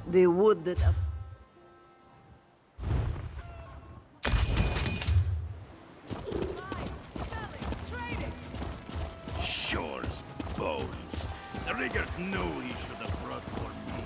The wood that Sure as bones. Rigert knew he should have brought for me.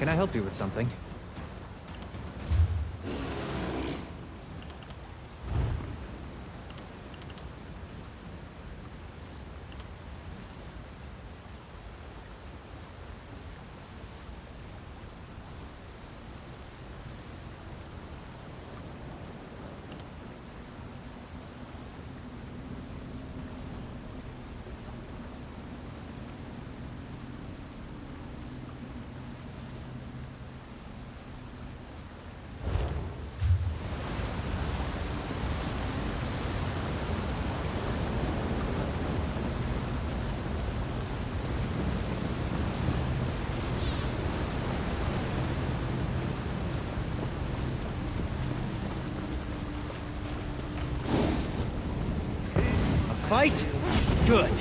Can I help you with something? fight? Good.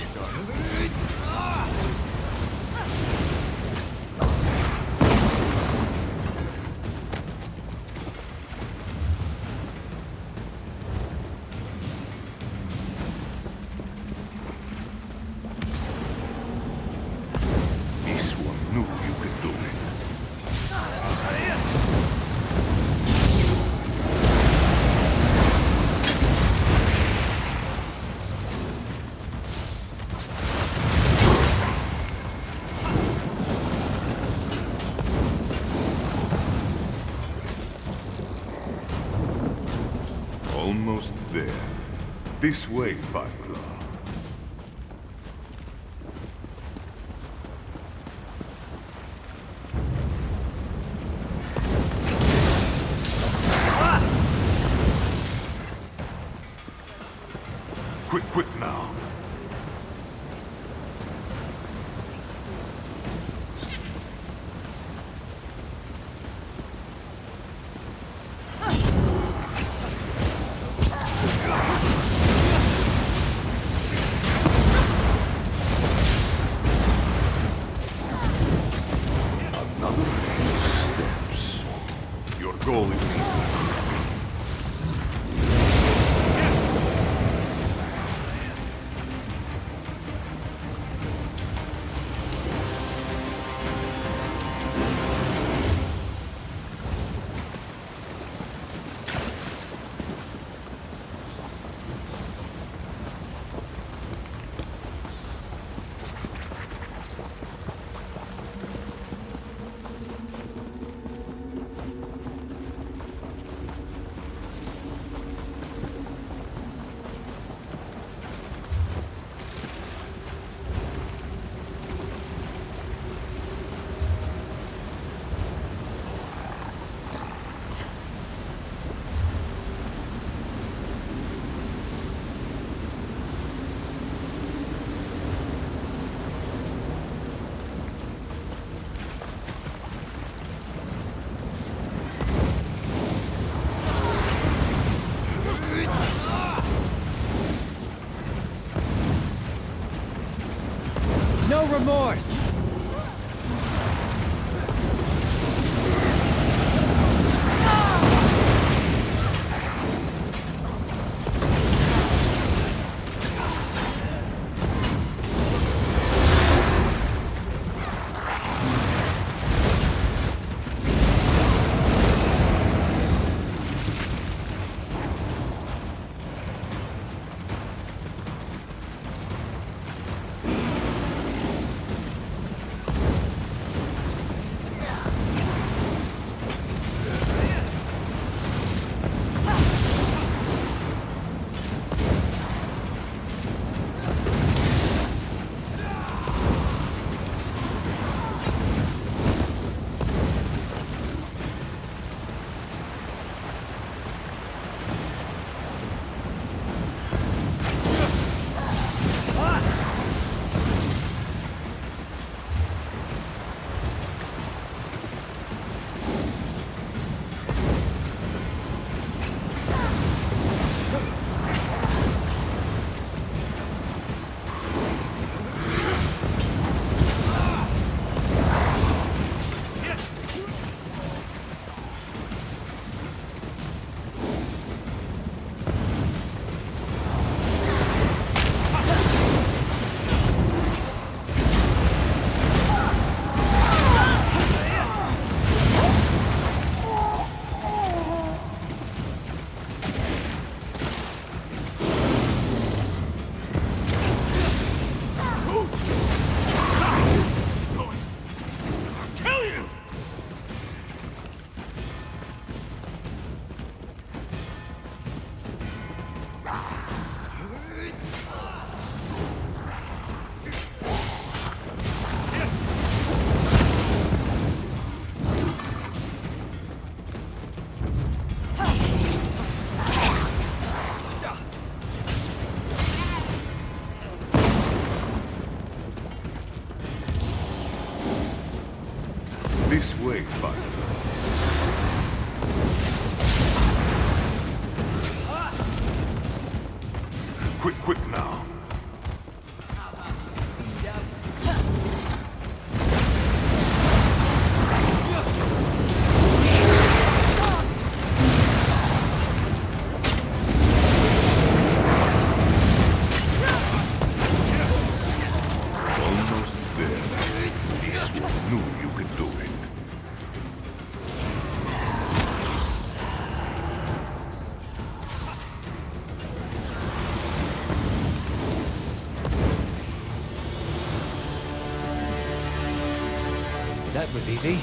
This one knew you could do it. Almost there. This way, Fireclaw. Quick now. Another 8 steps. Your goal is No remorse! this way, Fireflaw. Quick now. That was easy.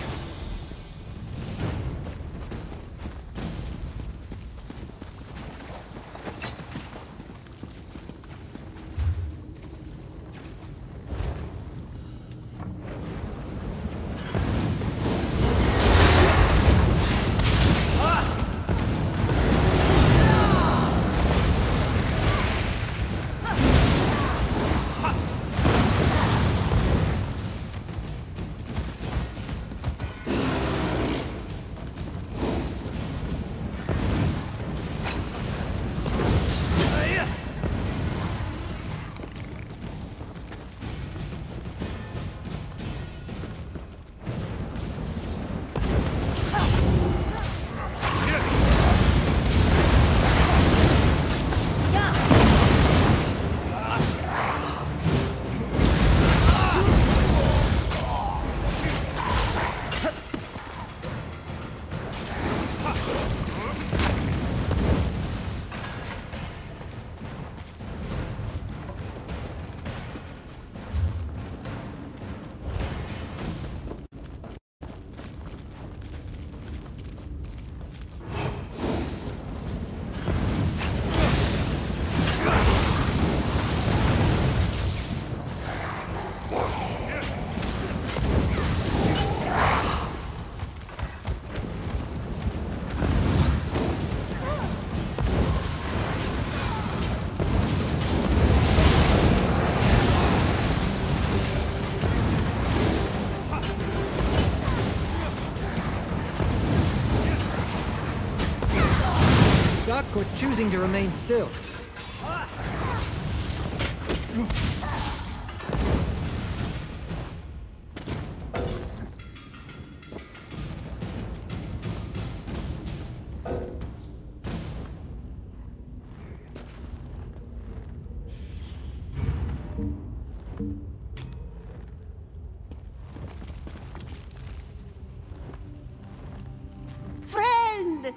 Stuck or choosing to remain still? Friend!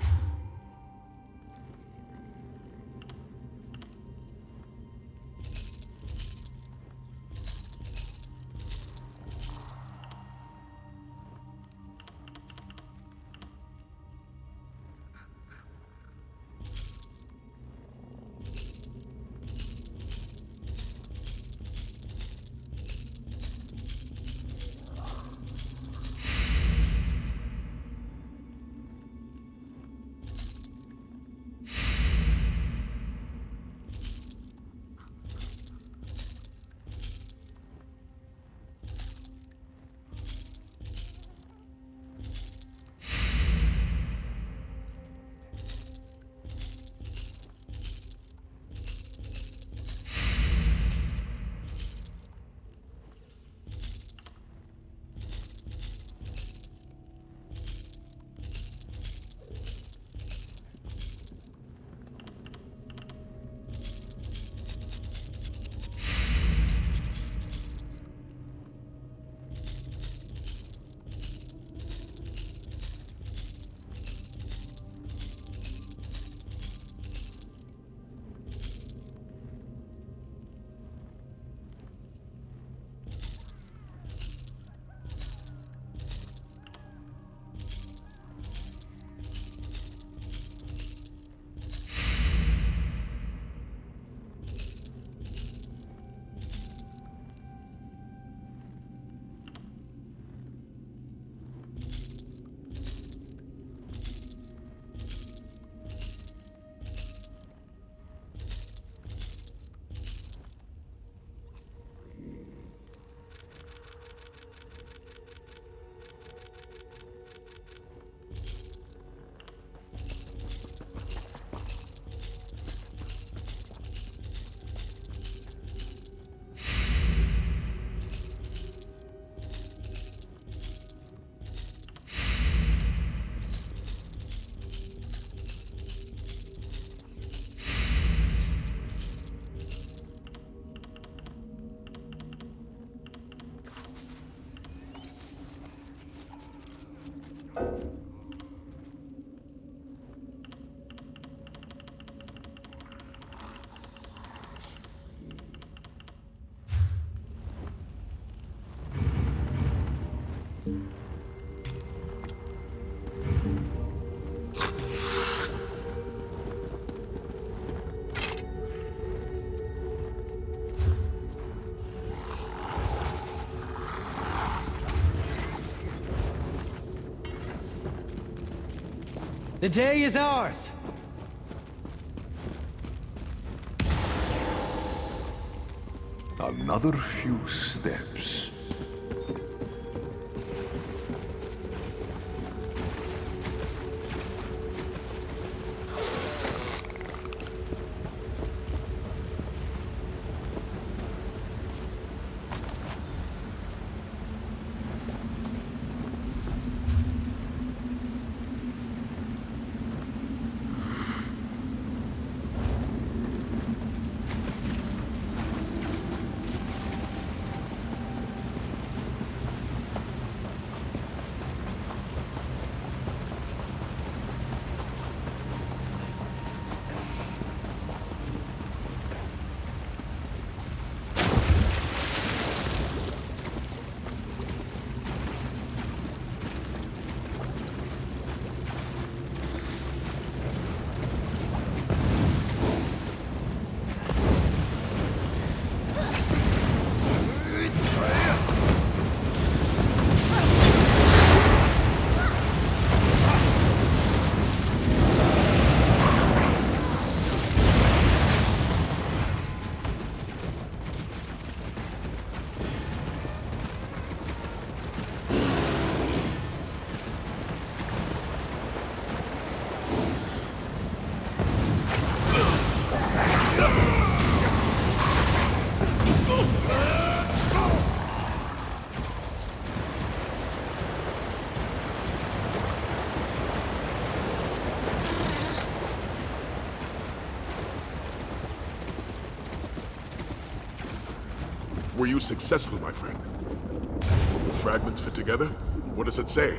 The day is ours! Another few steps. Were you successful, my friend? The fragments fit together? What does it say?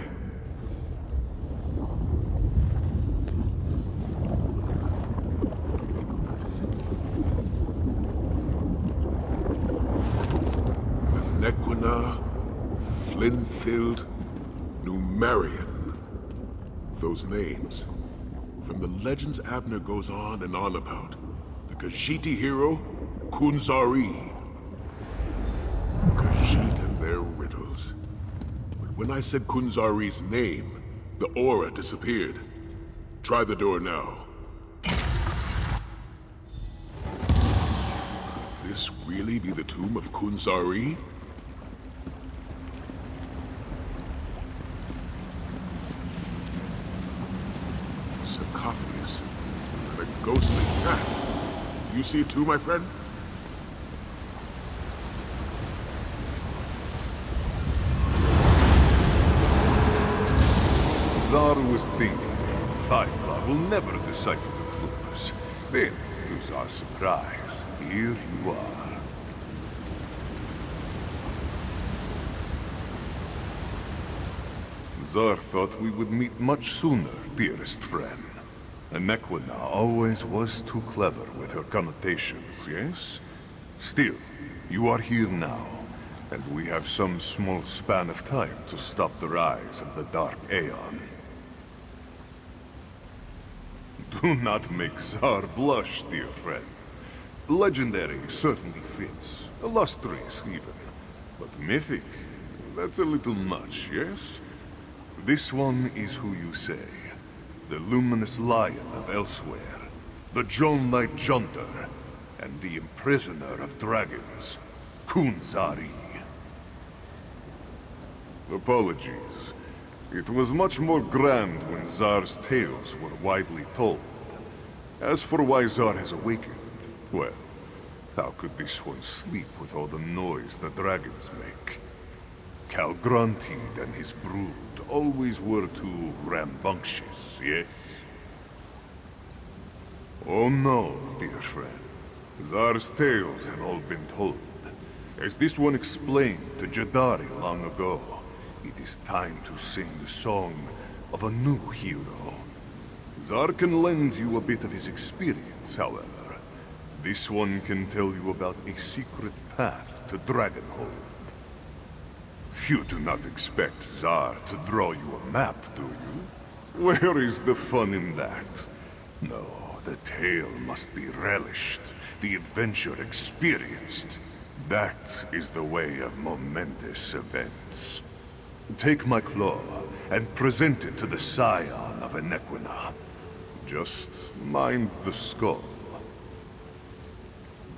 Nequina, Flinthild, Numerian. Those names. From the legends Abner goes on and on about. The Khajiit hero, Kunzari. Khajiit and their riddles. But when I said Kunzari's name, the aura disappeared. Try the door now. Could this really be the tomb of Kunzari? Sarcophagus. And a ghostly cat. Do you see it too, my friend? Zar was thinking. Firefly will never decipher the clues. Then, to Zar's surprise, here you are. Zar thought we would meet much sooner, dearest friend. Nequina always was too clever with her connotations, yes? Still, you are here now, and we have some small span of time to stop the rise of the Dark Aeon. Do not make Zar blush, dear friend. Legendary certainly fits, illustrious even. But mythic, that's a little much, yes? This one is who you say. The luminous lion of Elsewhere, the Jon Knight Junter, and the imprisoner of dragons, Kunzari. Apologies. It was much more grand when Zar's tales were widely told. As for why Zar has awakened, well, how could this one sleep with all the noise the dragons make? Calgrantid and his brood always were too rambunctious, yes? Oh no, dear friend. Zar's tales had all been told. As this one explained to Jadari long ago, it is time to sing the song of a new hero. Zar can lend you a bit of his experience, however. This one can tell you about a secret path to Dragonhold. You do not expect Zar to draw you a map, do you? Where is the fun in that? No, the tale must be relished, the adventure experienced. That is the way of momentous events. Take my claw and present it to the scion of Enequina. Just mind the skull.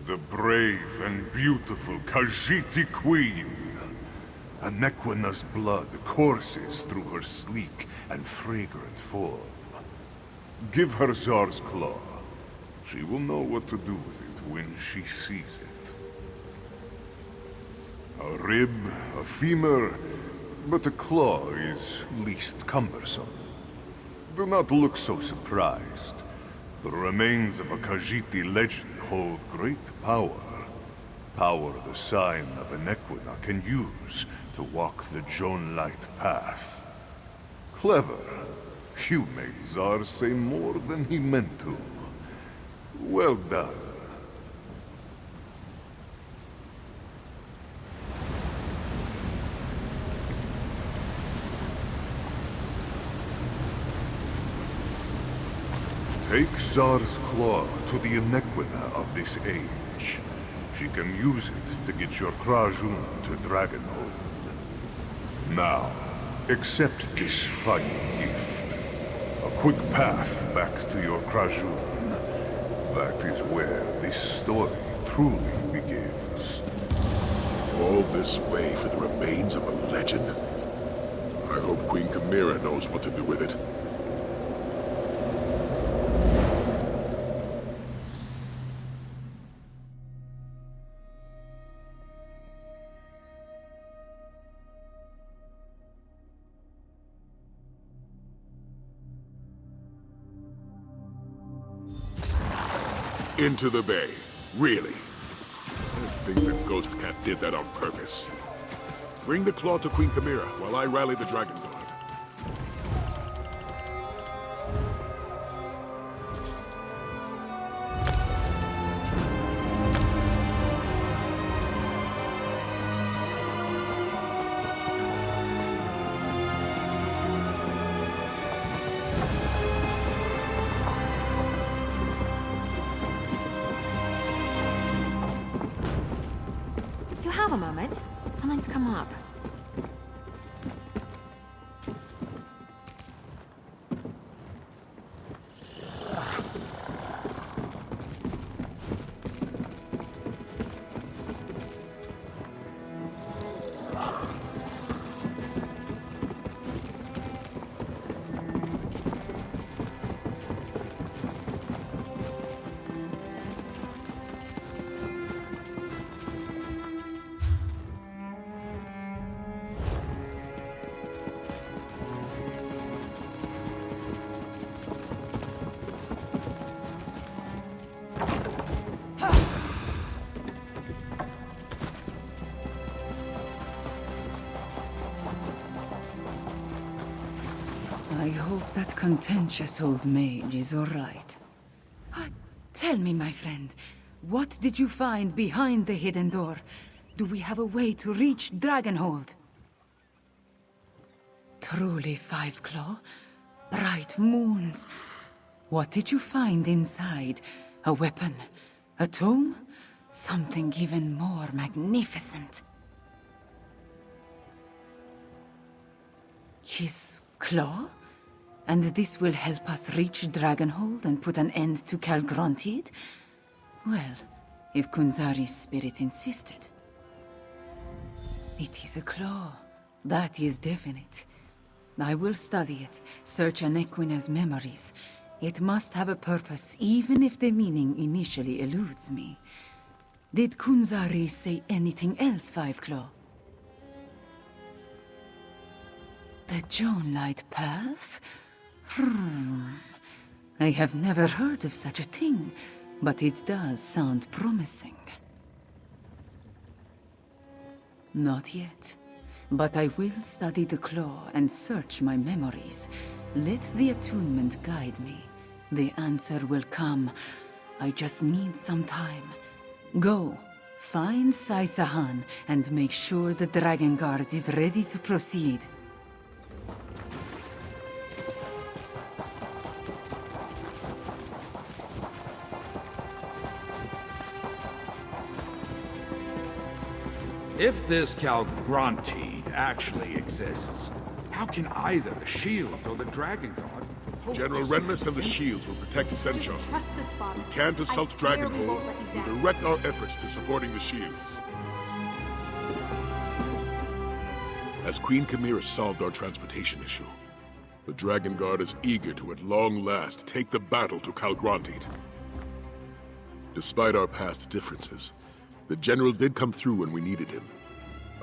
The brave and beautiful Khajiit Queen. Enequina's blood courses through her sleek and fragrant form. Give her Zar's claw. She will know what to do with it when she sees it. A rib, a femur, but a claw is least cumbersome. Do not look so surprised. The remains of a Khajiiti legend hold great power. Power the Scion of Enequina can use to walk the Jonelight path. Clever. You made Zar say more than he meant to. Well done. Take Zar's claw to the Enequina of this age. She can use it to get your Krajun to Dragonhold. Now, accept this fine gift. A quick path back to your Krajun. That is where this story truly begins. All this way for the remains of a legend? I hope Queen Chimera knows what to do with it. Into the bay. Really? I think the Ghost Cat did that on purpose. Bring the claw to Queen Chimera while I rally the Dragon Guard. You have a moment. Something's come up. I hope that contentious old mage is all right. Tell me, my friend, what did you find behind the hidden door? Do we have a way to reach Dragonhold? Truly, Five Claw? Bright moons. What did you find inside? A weapon? A tome? Something even more magnificent. His claw? And this will help us reach Dragonhold and put an end to Calgrontiid? Well, if Kunzari's spirit insisted. It is a claw. That is definite. I will study it, search Enequina's memories. It must have a purpose, even if the meaning initially eludes me. Did Kunzari say anything else, Five Claw? The Jonelight path? I have never heard of such a thing, but it does sound promising. Not yet, but I will study the claw and search my memories. Let the attunement guide me. The answer will come. I just need some time. Go, find Sai-Sahan and make sure the Dragon Guard is ready to proceed. If this Calgrontiid actually exists. How can either the shields or the Dragon Guard hope General to Renmus and the save shields will protect Senchal. Just trust us, Father. We can't assault I swear we Dragonhold. won't let you We'll down. direct our efforts to supporting the shields. As Queen Chimera solved our transportation issue, the Dragon Guard is eager to at long last take the battle to Calgrantid. Despite our past differences, the General did come through when we needed him.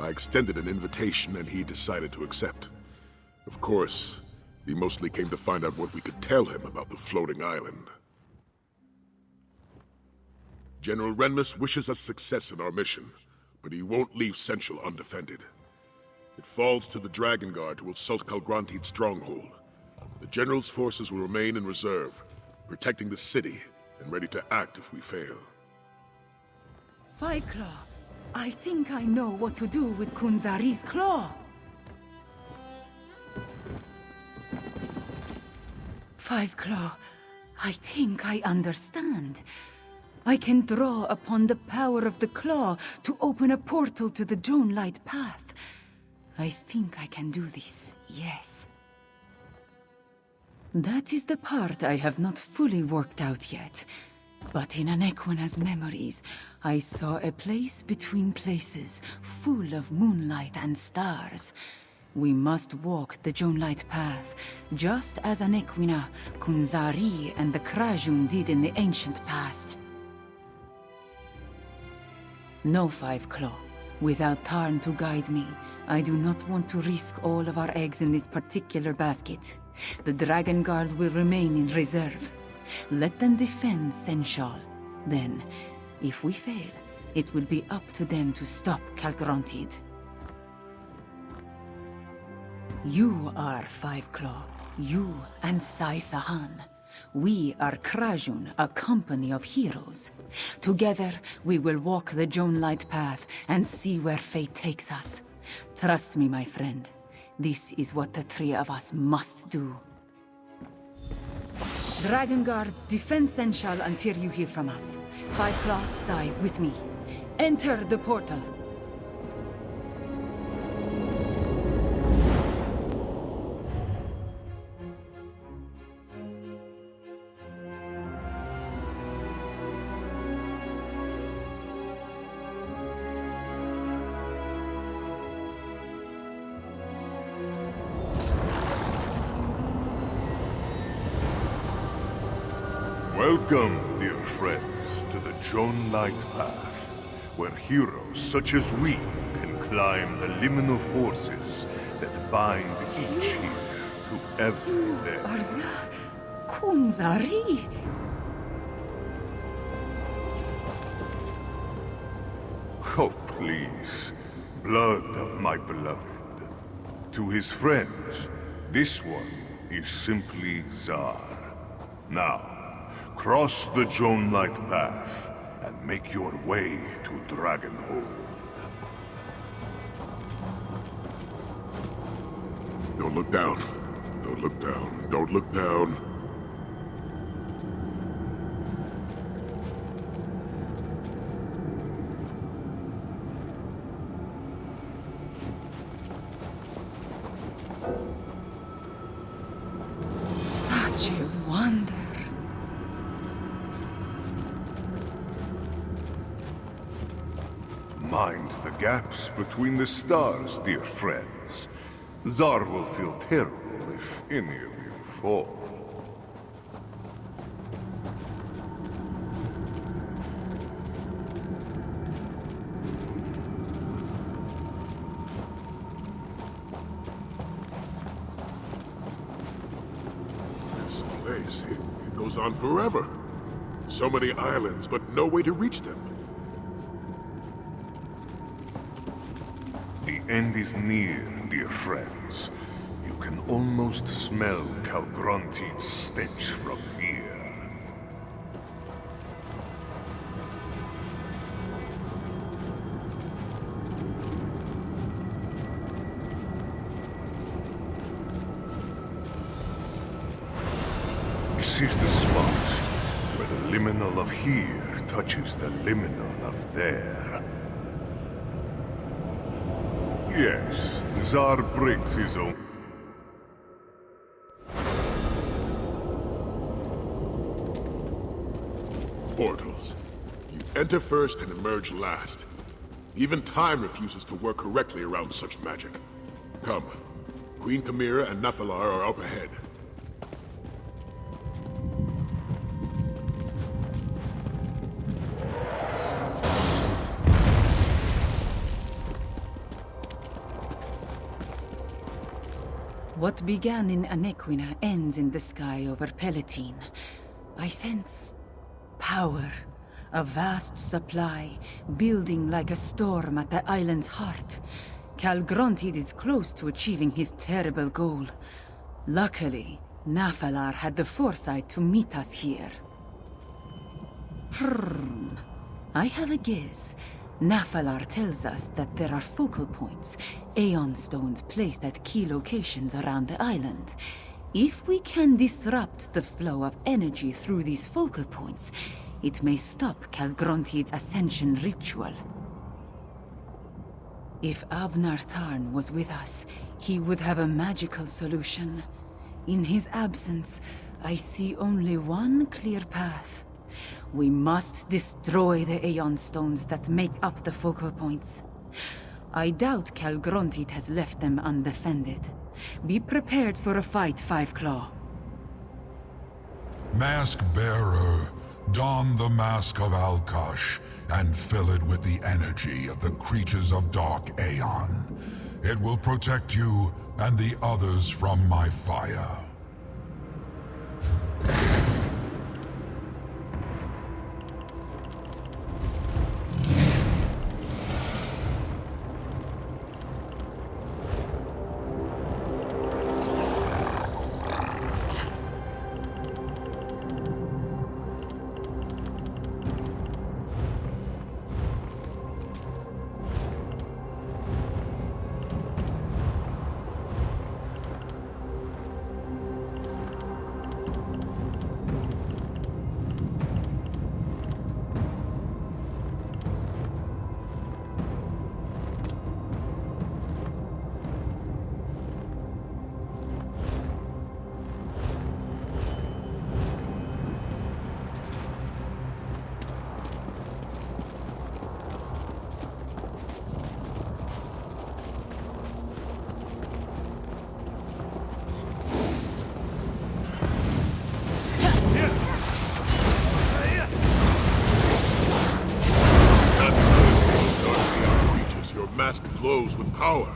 I extended an invitation and he decided to accept. Of course, he mostly came to find out what we could tell him about the floating island. General Renmus wishes us success in our mission, but he won't leave Senchal undefended. It falls to the Dragon Guard to assault Calgrantid's stronghold. The General's forces will remain in reserve, protecting the city and ready to act if we fail. Five Claw, I think I know what to do with Kunzari's claw. Five Claw, I think I understand. I can draw upon the power of the claw to open a portal to the Jonelight Path. I think I can do this, yes. That is the part I have not fully worked out yet. But in Anequina's memories, I saw a place between places, full of moonlight and stars. We must walk the Jonelight Path, just as Anequina, Kunzari, and the Krajun did in the ancient past. No, Five Claw. Without Tarn to guide me, I do not want to risk all of our eggs in this particular basket. The Dragon Guard will remain in reserve. Let them defend Senchal. Then, if we fail, it will be up to them to stop Calgrantid. You are Five Claw. You and Sai Sahan. We are Krajun, a company of heroes. Together, we will walk the Jonelight Path and see where fate takes us. Trust me, my friend. This is what the three of us must do. Dragon Guard, defend Senchal until you hear from us. Five Claw, Sai, with me. Enter the portal. Welcome, dear friends, to the Jonelight Path, where heroes such as we can climb the liminal forces that bind each here to every there. Are the Kunzari? Oh, please. Blood of my beloved. To his friends, this one is simply Zar. Now, cross the Jonelight Path and make your way to Dragonhold. Don't look down. Don't look down. Don't look down. Such a wonder. Mind the gaps between the stars, dear friends. Zar will feel terrible if any of you fall. This place, it goes on forever. So many islands, but no way to reach them. The end is near, dear friends. You can almost smell Calgrantid's stench from here. This is the spot where the liminal of here touches the liminal of there. Yes, Zar breaks his own. Portals. You enter first and emerge last. Even time refuses to work correctly around such magic. Come. Queen Chimera and Nephilar are up ahead. What began in Anequina ends in the sky over Palatine. I sense power, a vast supply, building like a storm at the island's heart. Calgrontiid is close to achieving his terrible goal. Luckily, Nephilar had the foresight to meet us here. I have a guess. Nephilar tells us that there are focal points, Aeon Stones placed at key locations around the island. If we can disrupt the flow of energy through these focal points, it may stop Calgrontiid's ascension ritual. If Abnar Tharn was with us, he would have a magical solution. In his absence, I see only one clear path. We must destroy the Aeon Stones that make up the focal points. I doubt Calgrontiid has left them undefended. Be prepared for a fight, Fiveclaw. Mask Bearer, don the Mask of Alkash and fill it with the energy of the creatures of Dark Aeon. It will protect you and the others from my fire. Your mask glows with power.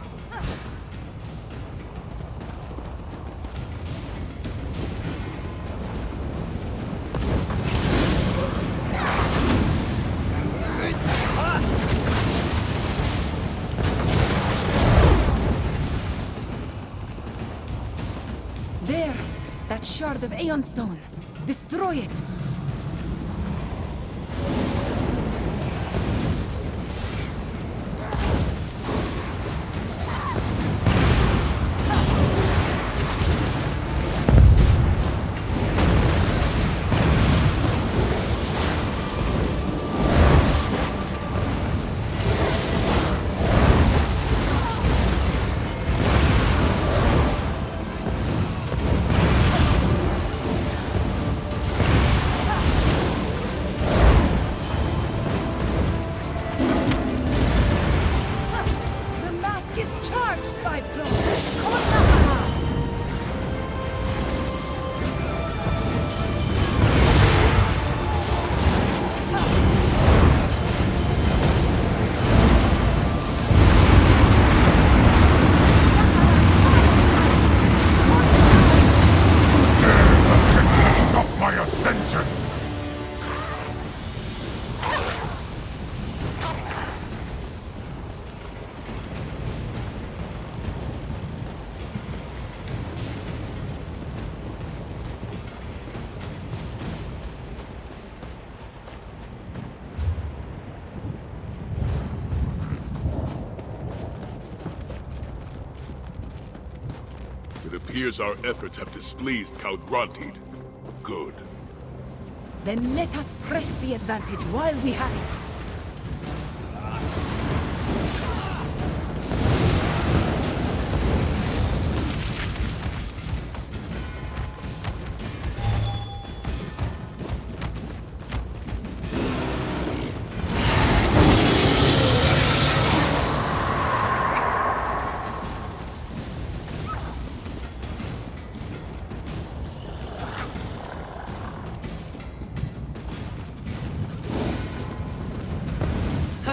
There! That shard of Aeon Stone! Destroy it! It appears our efforts have displeased Calgrontiid. Good. Then let us press the advantage while we have it.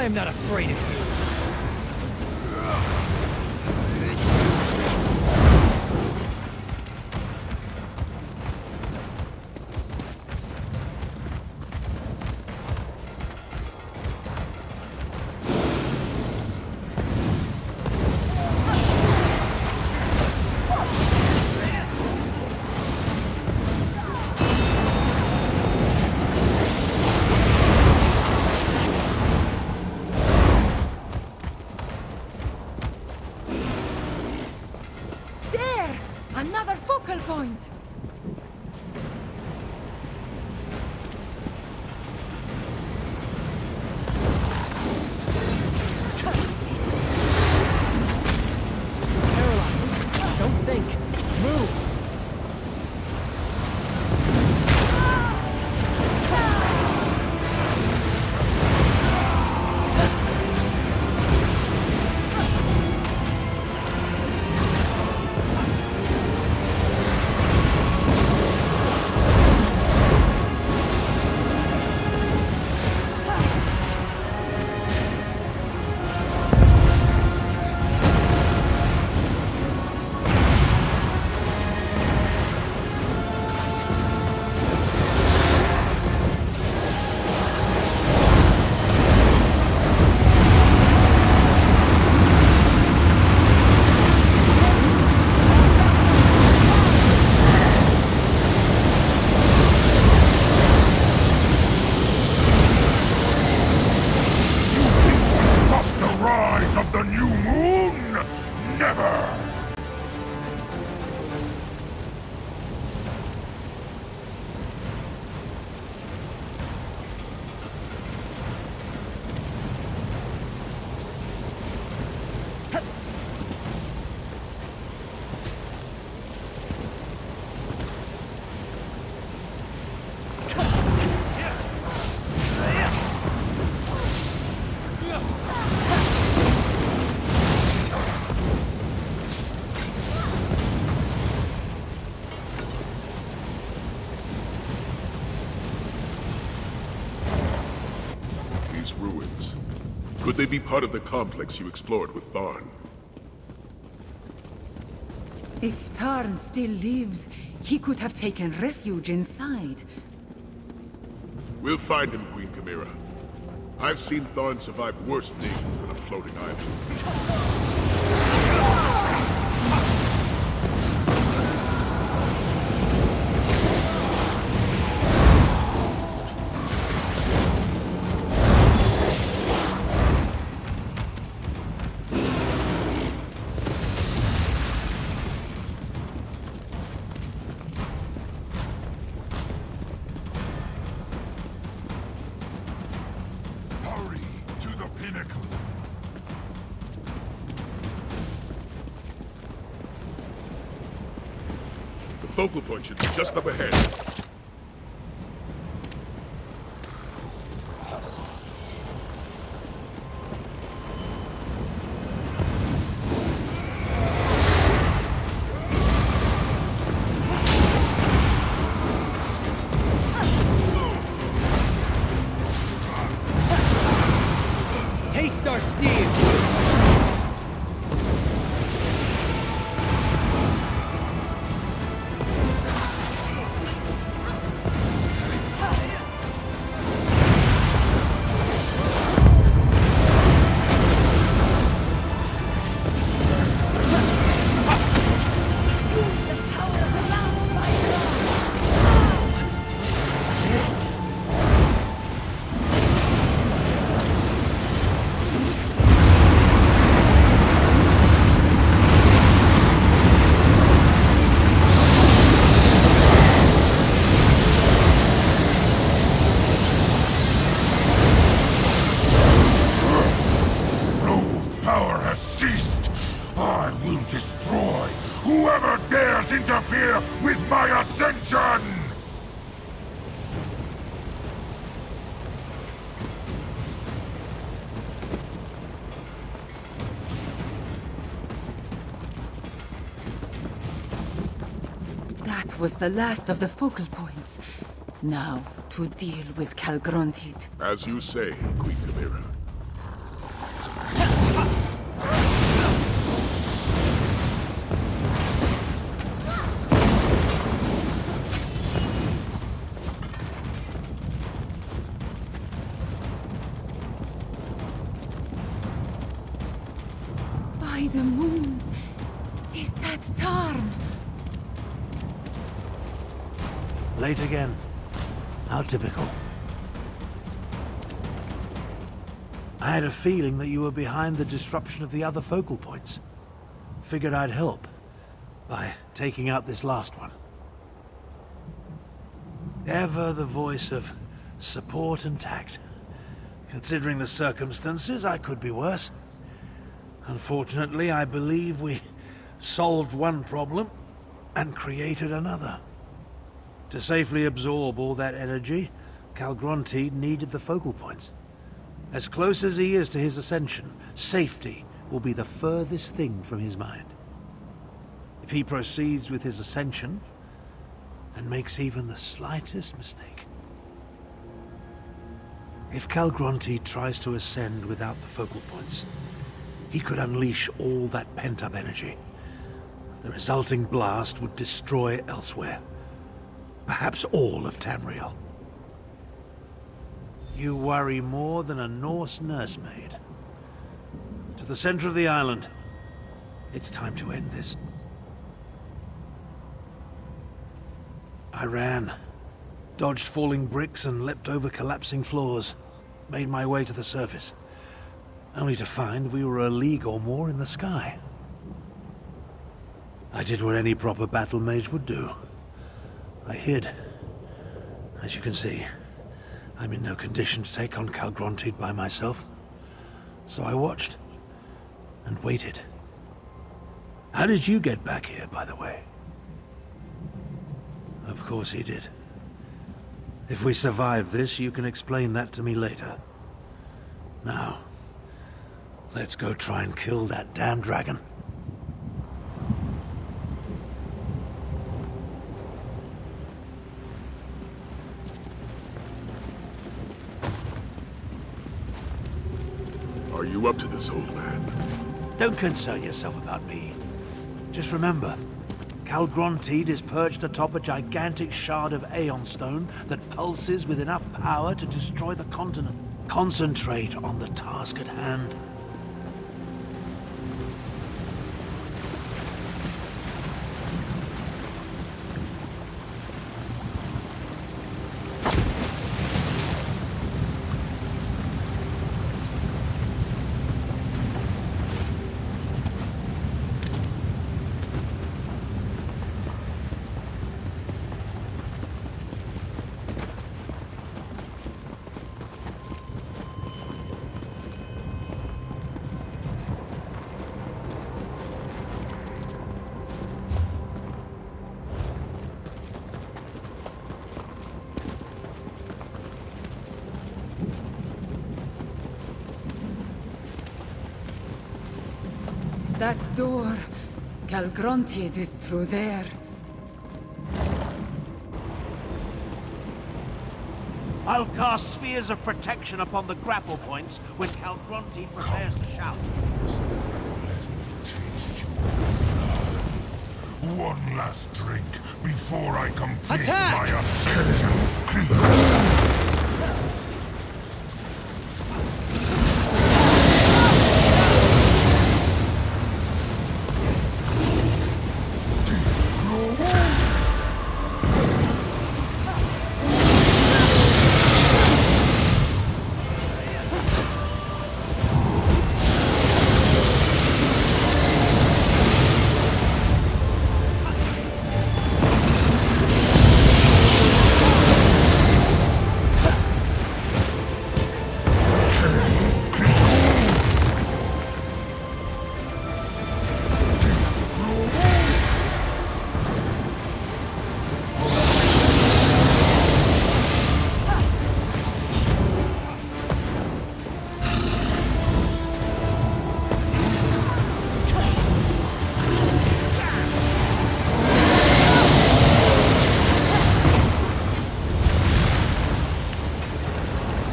I am not afraid of you. There! Another focal point! Paralyzed. Don't think. Move. Stop the rise of the new moon? Never! These ruins. Could they be part of the complex you explored with Tharn? If Tarn still lives, he could have taken refuge inside. We'll find him, Queen Chimera. I've seen Tharn survive worse things than a floating island. Hurry to the pinnacle. The focal point should be just up ahead. Taste our steel. Power has ceased. I will destroy whoever dares interfere with my ascension! That was the last of the focal points. Now, to deal with Calgrontit. As you say, Queen Chimera. By the moons! Is that Tarn? Late again. How typical. I had a feeling that you were behind the disruption of the other focal points. Figured I'd help by taking out this last one. Ever the voice of support and tact. Considering the circumstances, I could be worse. Unfortunately, I believe we solved one problem and created another. To safely absorb all that energy, Calgronti needed the focal points. As close as he is to his ascension, safety will be the furthest thing from his mind. If he proceeds with his ascension, and makes even the slightest mistake. If Calgronti tries to ascend without the focal points, he could unleash all that pent-up energy. The resulting blast would destroy elsewhere. Perhaps all of Tamriel. You worry more than a Norse nursemaid. To the center of the island. It's time to end this. I ran, dodged falling bricks and leapt over collapsing floors, made my way to the surface, only to find we were a league or more in the sky. I did what any proper battle mage would do. I hid. As you can see, I'm in no condition to take on Calgronti by myself. So I watched and waited. How did you get back here, by the way? Of course he did. If we survive this, you can explain that to me later. Now, let's go try and kill that damn dragon. Are you up to this, old man? Don't concern yourself about me. Just remember, Calgronti is perched atop a gigantic shard of Aeon Stone that pulses with enough power to destroy the continent. Concentrate on the task at hand. That door. Calgronti is through there. I'll cast spheres of protection upon the grapple points when Calgronti prepares to shout. Let me taste your blood. One last drink before I complete Attack! my ascension.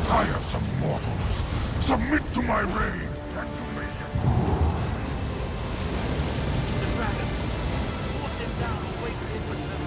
Tiresome mortals, submit to my reign, and you may The dragon. Force him down or wait for his return.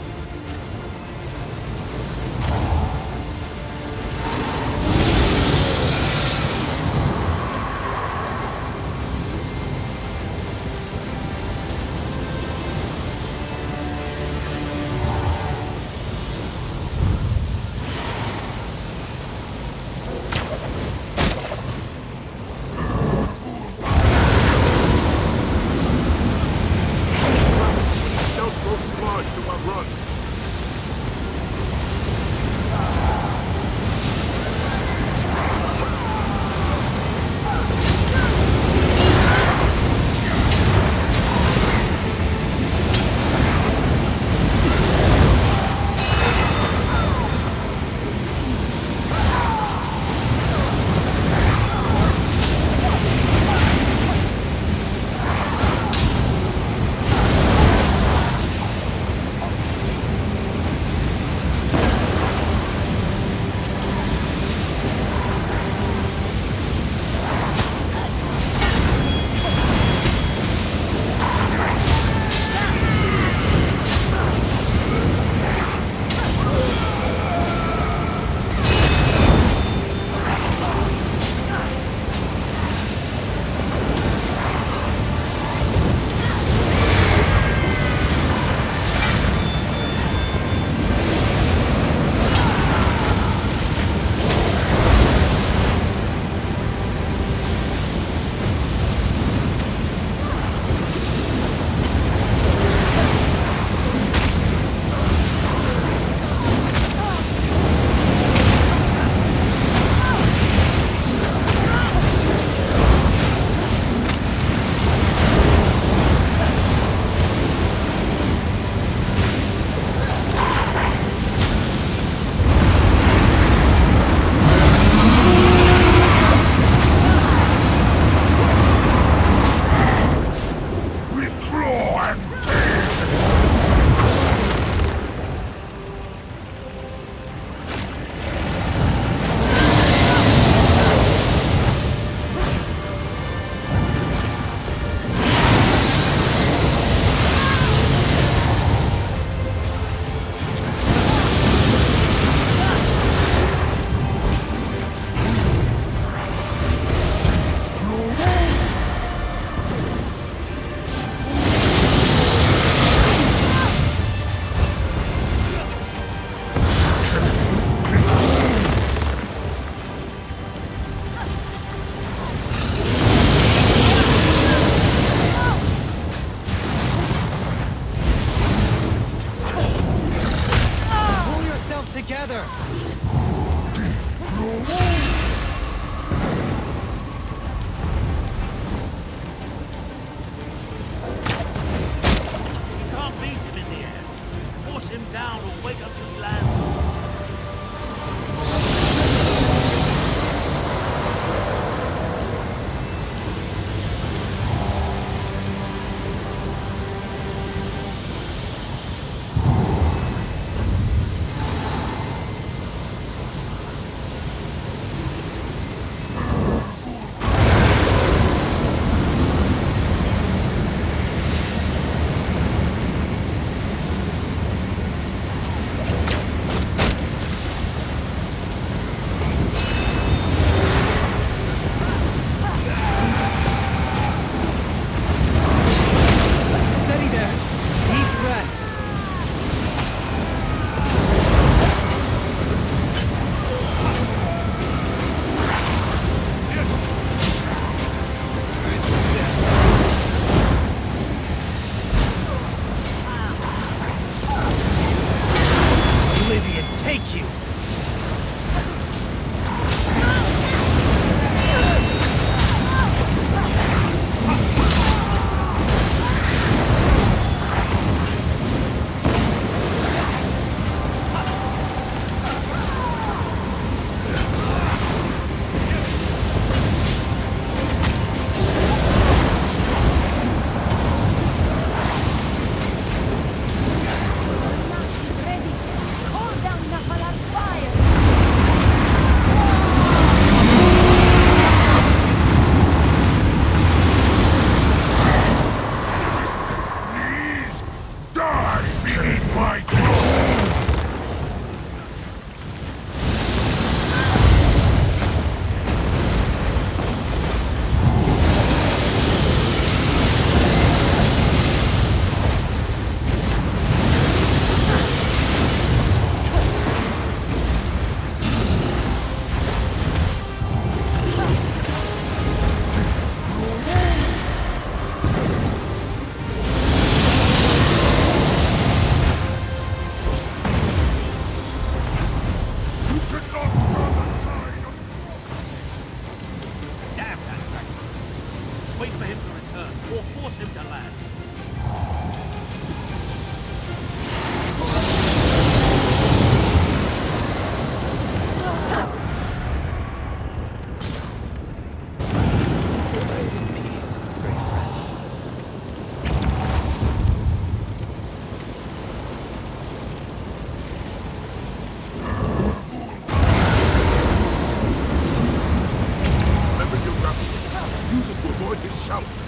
Wait for him to return, or force him to land. Rest in peace, great friend. Remember your grapple. Use it to avoid his shouts.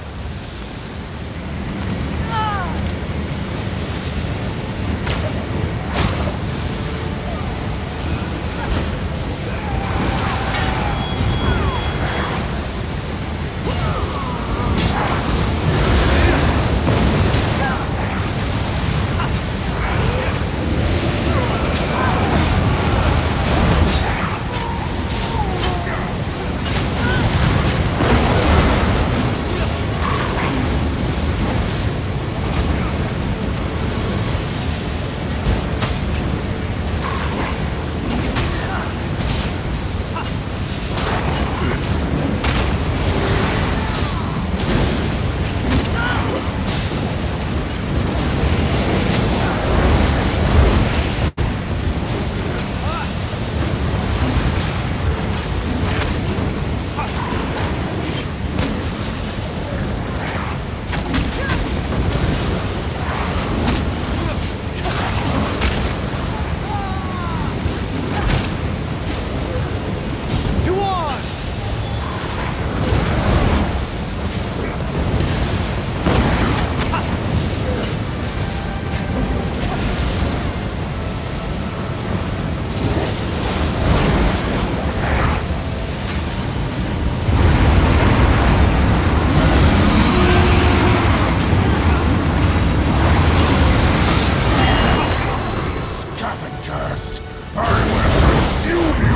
Scavengers! I will consume you!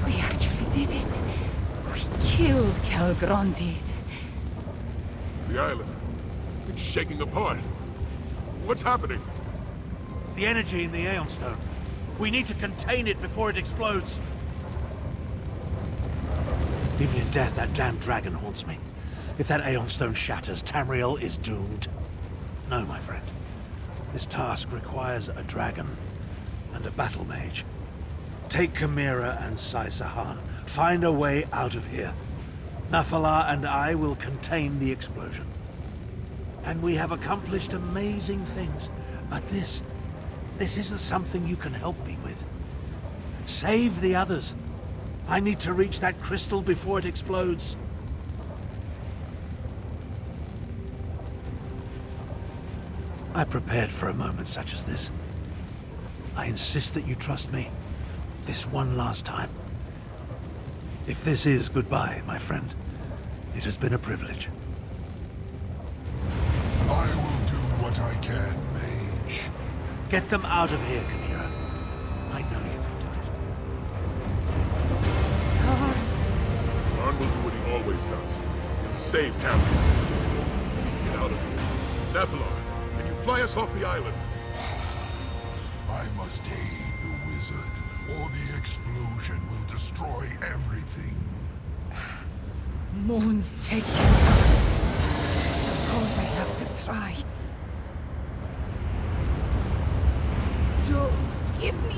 We actually did it. We killed Calgrondid. The island. It's shaking apart. What's happening? The energy in the Aeon Stone. We need to contain it before it explodes. Even in death, that damned dragon haunts me. If that Aeon Stone shatters, Tamriel is doomed. No, my friend. This task requires a dragon and a battle mage. Take Chimera and Sai-Sahan. Find a way out of here. Nafalar and I will contain the explosion. And we have accomplished amazing things. But this isn't something you can help me with. Save the others. I need to reach that crystal before it explodes. I prepared for a moment such as this. I insist that you trust me. This one last time. If this is goodbye, my friend, it has been a privilege. I will do what I can, mage. Get them out of here, Chimera. I know you can do it. Ron will do what he always does. He'll save Tamriel. Get out of here. Nephilar, can you fly us off the island? must aid the wizard, or the explosion will destroy everything. Moons take your time. Suppose I have to try. Joe, give me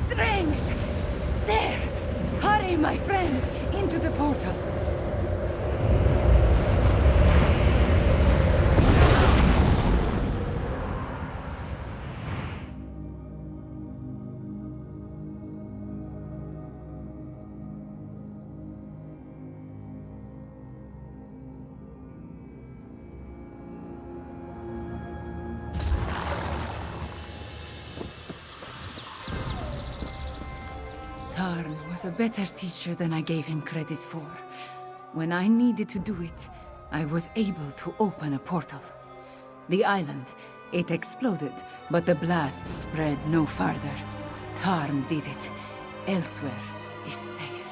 strength! There! Hurry, my friends, into the portal. Tarn was a better teacher than I gave him credit for. When I needed to do it, I was able to open a portal. The island, it exploded, but the blast spread no farther. Tarn did it. Elsewhere is safe.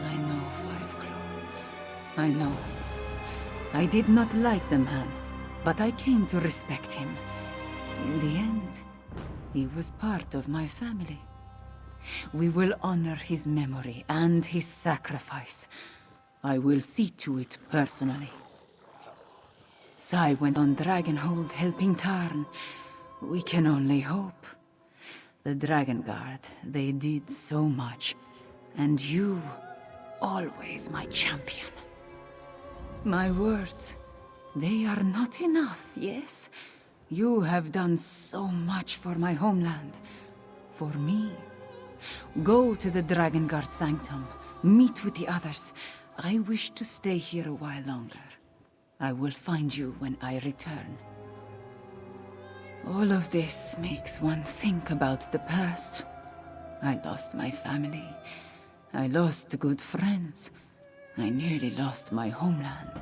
I know, Five Claw. I know. I did not like the man, but I came to respect him. In the end, he was part of my family. We will honor his memory and his sacrifice. I will see to it personally. Sai went on Dragonhold helping Tarn. We can only hope. The Dragon Guard, they did so much. And you, always my champion. My words, they are not enough, yes? You have done so much for my homeland. For me. Go to the Dragon Guard Sanctum. Meet with the others. I wish to stay here a while longer. I will find you when I return. All of this makes one think about the past. I lost my family. I lost good friends. I nearly lost my homeland.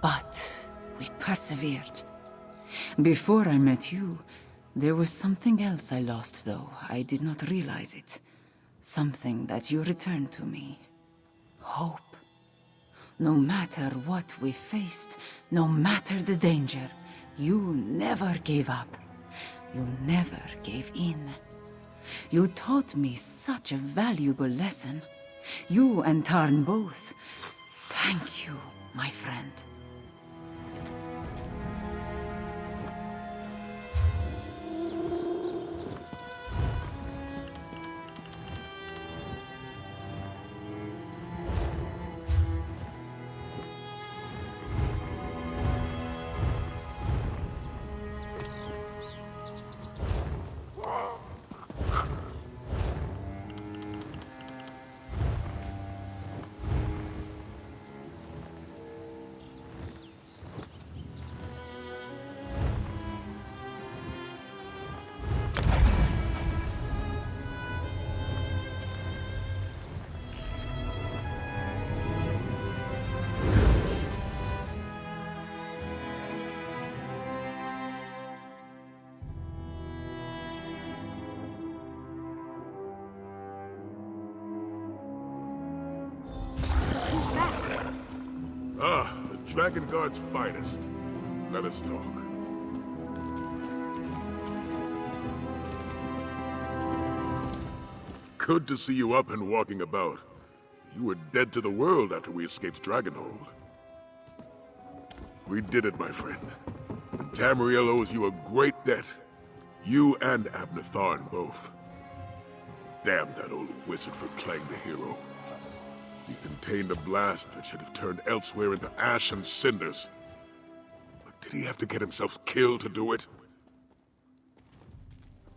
But we persevered. Before I met you, there was something else I lost, though. I did not realize it. Something that you returned to me. Hope. No matter what we faced, no matter the danger, you never gave up. You never gave in. You taught me such a valuable lesson. You and Tarn both. Thank you, my friend. Ah, the Dragon Guard's finest. Let us talk. Good to see you up and walking about. You were dead to the world after we escaped Dragonhold. We did it, my friend. And Tamriel owes you a great debt. You and Abner Tharn both. Damn that old wizard for playing the hero. He contained a blast that should have turned elsewhere into ash and cinders. But did he have to get himself killed to do it?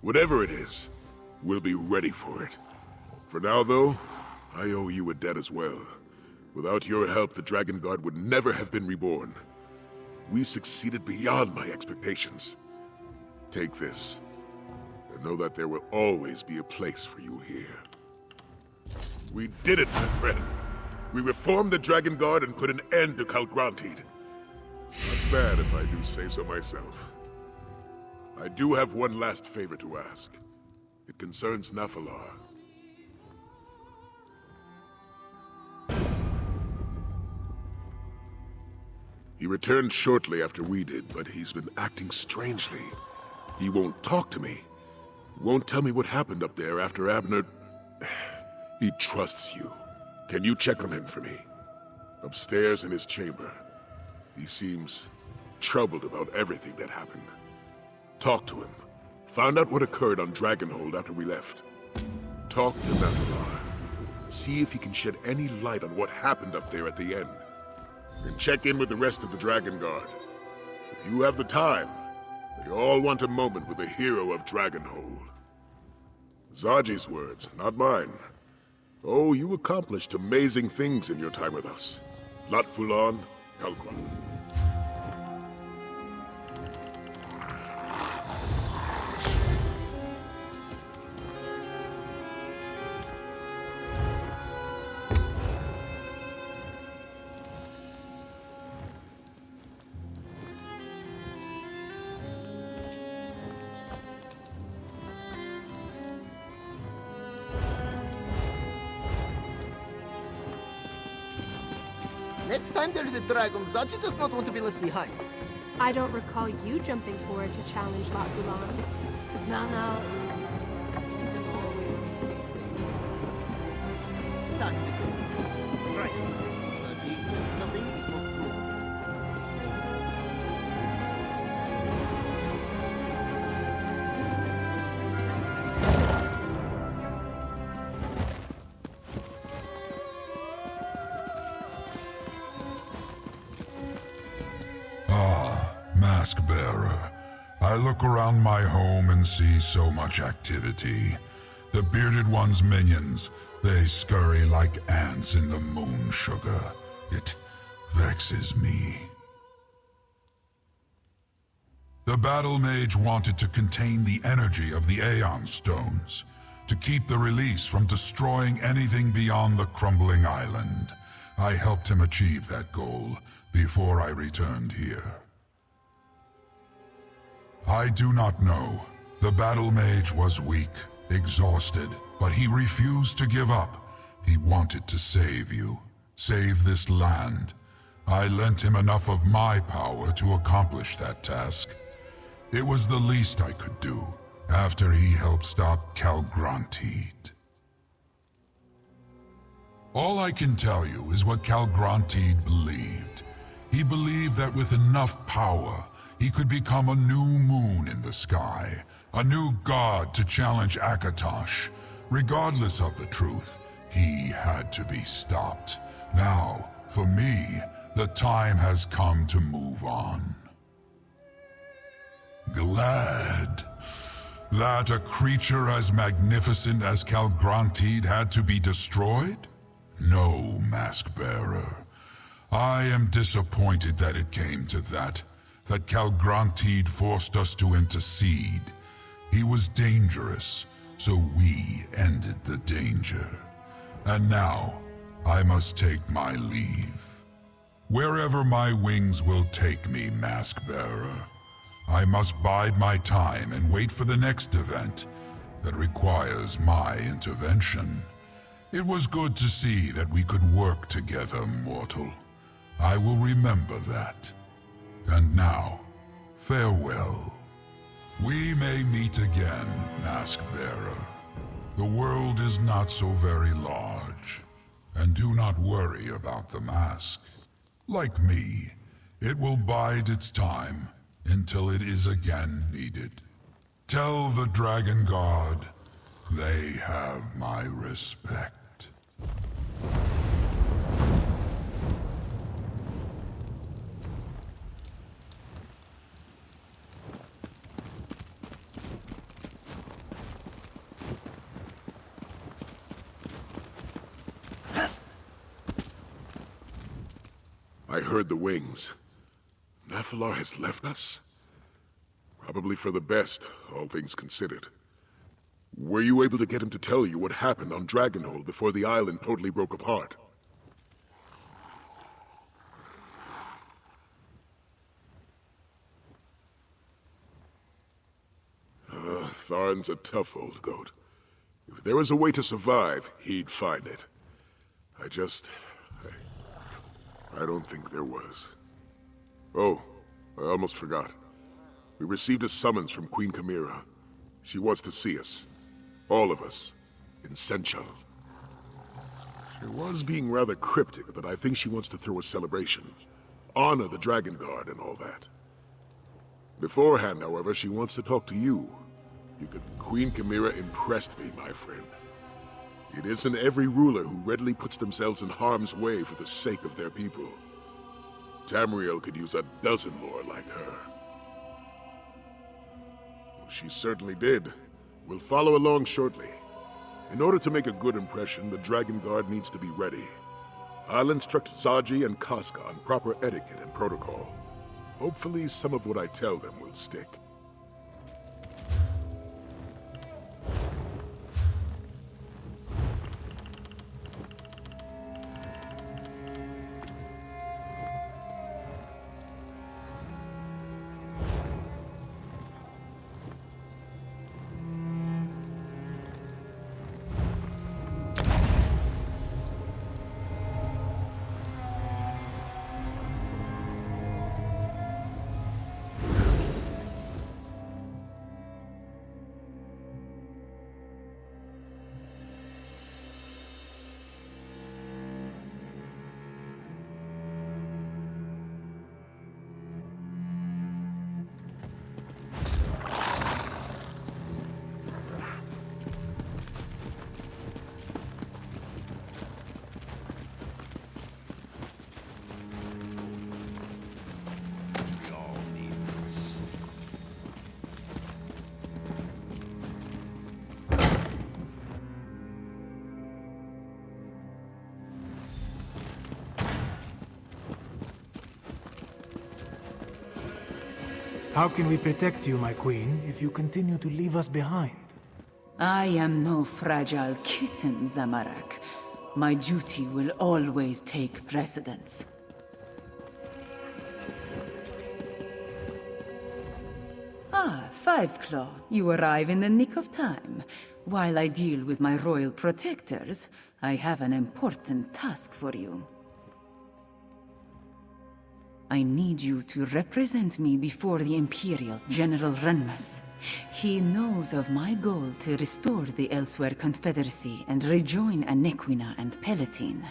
Whatever it is, we'll be ready for it. For now, though, I owe you a debt as well. Without your help, the Dragon Guard would never have been reborn. We succeeded beyond my expectations. Take this, and know that there will always be a place for you here. We did it, my friend. We reformed the Dragon Guard and put an end to Kalgrantid. Not bad, if I do say so myself. I do have one last favor to ask. It concerns Nafalar. He returned shortly after we did, but he's been acting strangely. He won't talk to me. Won't tell me what happened up there after Abner... He trusts you. Can you check on him for me? Upstairs in his chamber. He seems troubled about everything that happened. Talk to him. Find out what occurred on Dragonhold after we left. Talk to Nephilar. See if he can shed any light on what happened up there at the end. And check in with the rest of the Dragon Guard. If you have the time, they all want a moment with the hero of Dragonhold. Zaji's words, not mine. Oh, you accomplished amazing things in your time with us. Lat Fulan, Kalgran. Next time there is a dragon, Zaji does not want to be left behind. I don't recall you jumping forward to challenge Lat Fulan. No. Tactical distance. Right. Zaji is nothing if not true. Mask Bearer. I look around my home and see so much activity. The Bearded One's minions, they scurry like ants in the moon sugar. It vexes me. The Battle Mage wanted to contain the energy of the Aeon Stones, to keep the release from destroying anything beyond the crumbling island. I helped him achieve that goal before I returned here. I do not know. The Battle Mage was weak, exhausted, but he refused to give up. He wanted to save you, save this land. I lent him enough of my power to accomplish that task. It was the least I could do, after he helped stop Calgrantid. All I can tell you is what Calgrantid believed. He believed that with enough power, he could become a new moon in the sky, a new god to challenge Akatosh. Regardless of the truth, he had to be stopped. Now, for me, the time has come to move on. Glad that a creature as magnificent as Calgrantid had to be destroyed? No, Mask Bearer. I am disappointed that it came to that Calgrantid forced us to intercede. He was dangerous, so we ended the danger. And now, I must take my leave. Wherever my wings will take me, Mask Bearer, I must bide my time and wait for the next event that requires my intervention. It was good to see that we could work together, mortal. I will remember that. And now, farewell. We may meet again, Mask Bearer. The world is not so very large. And do not worry about the mask. Like me, it will bide its time until it is again needed. Tell the Dragon Guard they have my respect. I heard the wings. Nephilar has left us? Probably for the best, all things considered. Were you able to get him to tell you what happened on Dragonhold before the island totally broke apart? Tharn's a tough old goat. If there was a way to survive, he'd find it. I don't think there was. Oh, I almost forgot. We received a summons from Queen Chimera. She wants to see us. All of us. In Senchal. She was being rather cryptic, but I think she wants to throw a celebration. Honor the Dragon Guard and all that. Beforehand, however, she wants to talk to you. Queen Chimera impressed me, my friend. It isn't every ruler who readily puts themselves in harm's way for the sake of their people. Tamriel could use a dozen more like her. Well, she certainly did. We'll follow along shortly. In order to make a good impression, the Dragon Guard needs to be ready. I'll instruct Saji and Casca on proper etiquette and protocol. Hopefully, some of what I tell them will stick. How can we protect you, my queen, if you continue to leave us behind? I am no fragile kitten, Zamarak. My duty will always take precedence. Ah, Fiveclaw, you arrive in the nick of time. While I deal with my royal protectors, I have an important task for you. I need you to represent me before the Imperial General Renmus. He knows of my goal to restore the Elsewhere Confederacy and rejoin Anequina and Palatine.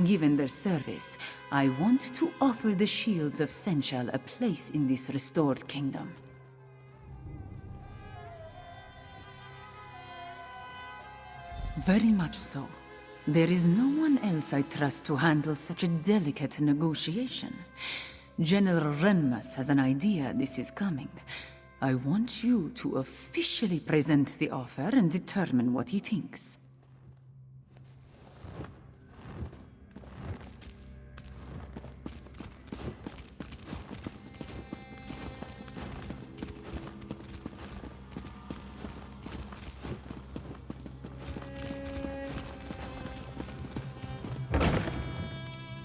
Given their service, I want to offer the Shields of Senchal a place in this restored kingdom. Very much so. There is no one else I trust to handle such a delicate negotiation. General Renmus has an idea this is coming. I want you to officially present the offer and determine what he thinks.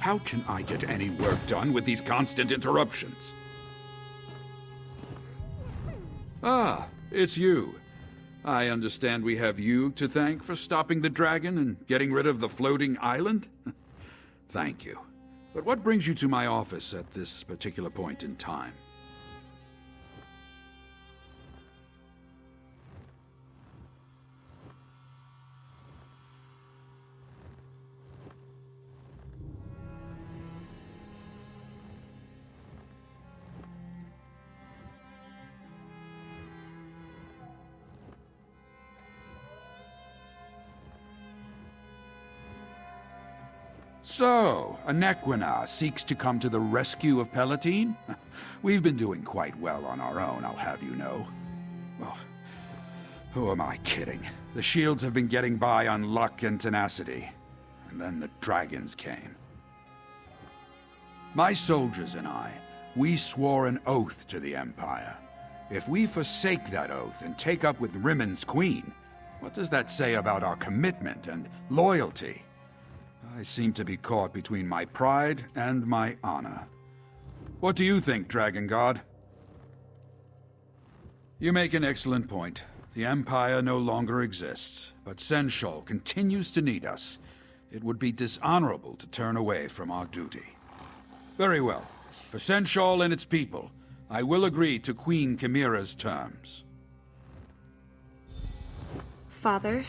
How can I get any work done with these constant interruptions? Ah, it's you. I understand we have you to thank for stopping the dragon and getting rid of the floating island? Thank you. But what brings you to my office at this particular point in time? So, Anequina seeks to come to the rescue of Palatine? We've been doing quite well on our own, I'll have you know. Well, who am I kidding? The Shields have been getting by on luck and tenacity. And then the dragons came. My soldiers and I, we swore an oath to the Empire. If we forsake that oath and take up with Rimmond's queen, what does that say about our commitment and loyalty? I seem to be caught between my pride and my honor. What do you think, Dragon God? You make an excellent point. The Empire no longer exists, but Senchal continues to need us. It would be dishonorable to turn away from our duty. Very well. For Senchal and its people, I will agree to Queen Chimera's terms. Father,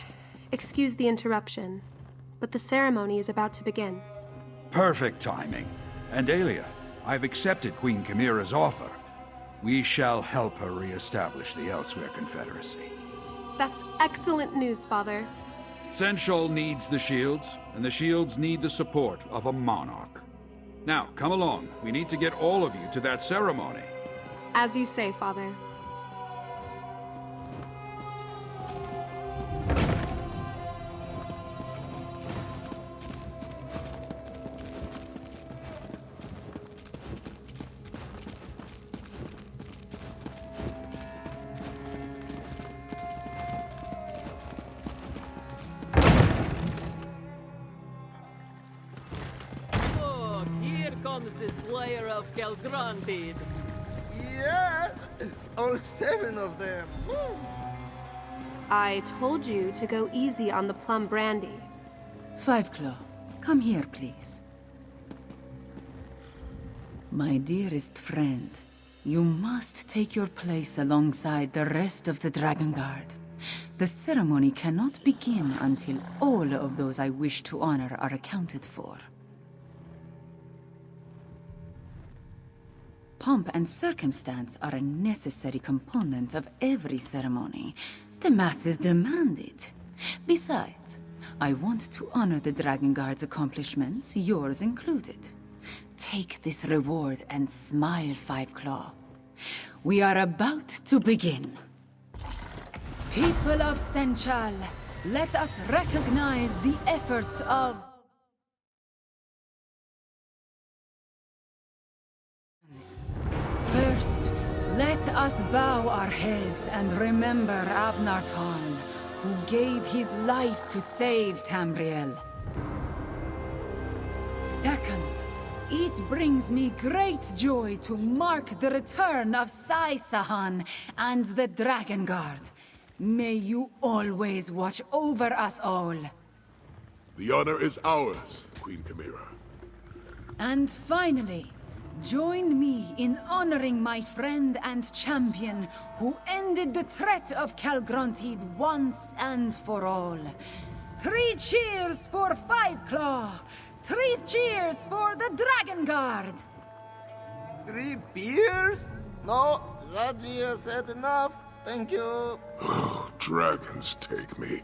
excuse the interruption, but the ceremony is about to begin. Perfect timing. And Aelia, I've accepted Queen Chimera's offer. We shall help her re-establish the Elsewhere Confederacy. That's excellent news, Father. Sensual needs the shields, and the shields need the support of a monarch. Now, come along. We need to get all of you to that ceremony. As you say, Father. The Slayer of Calgrantid. Yeah! All 7 of them! Woo. I told you to go easy on the plum brandy. Fiveclaw, come here, please. My dearest friend, you must take your place alongside the rest of the Dragon Guard. The ceremony cannot begin until all of those I wish to honor are accounted for. Pomp and circumstance are a necessary component of every ceremony. The masses demand it. Besides, I want to honor the Dragon Guard's accomplishments, yours included. Take this reward and smile, Fiveclaw. We are about to begin. People of Senchal, let us recognize the efforts of... First, let us bow our heads and remember Abnar Tarn, who gave his life to save Tamriel. Second, it brings me great joy to mark the return of Sai Sahan and the Dragon Guard. May you always watch over us all. The honor is ours, Queen Chimera. And finally, join me in honoring my friend and champion who ended the threat of Calgrantid once and for all. 3 cheers for Fiveclaw! 3 cheers for the Dragon Guard! 3 beers? No, Zadzia said enough. Thank you. Dragons take me.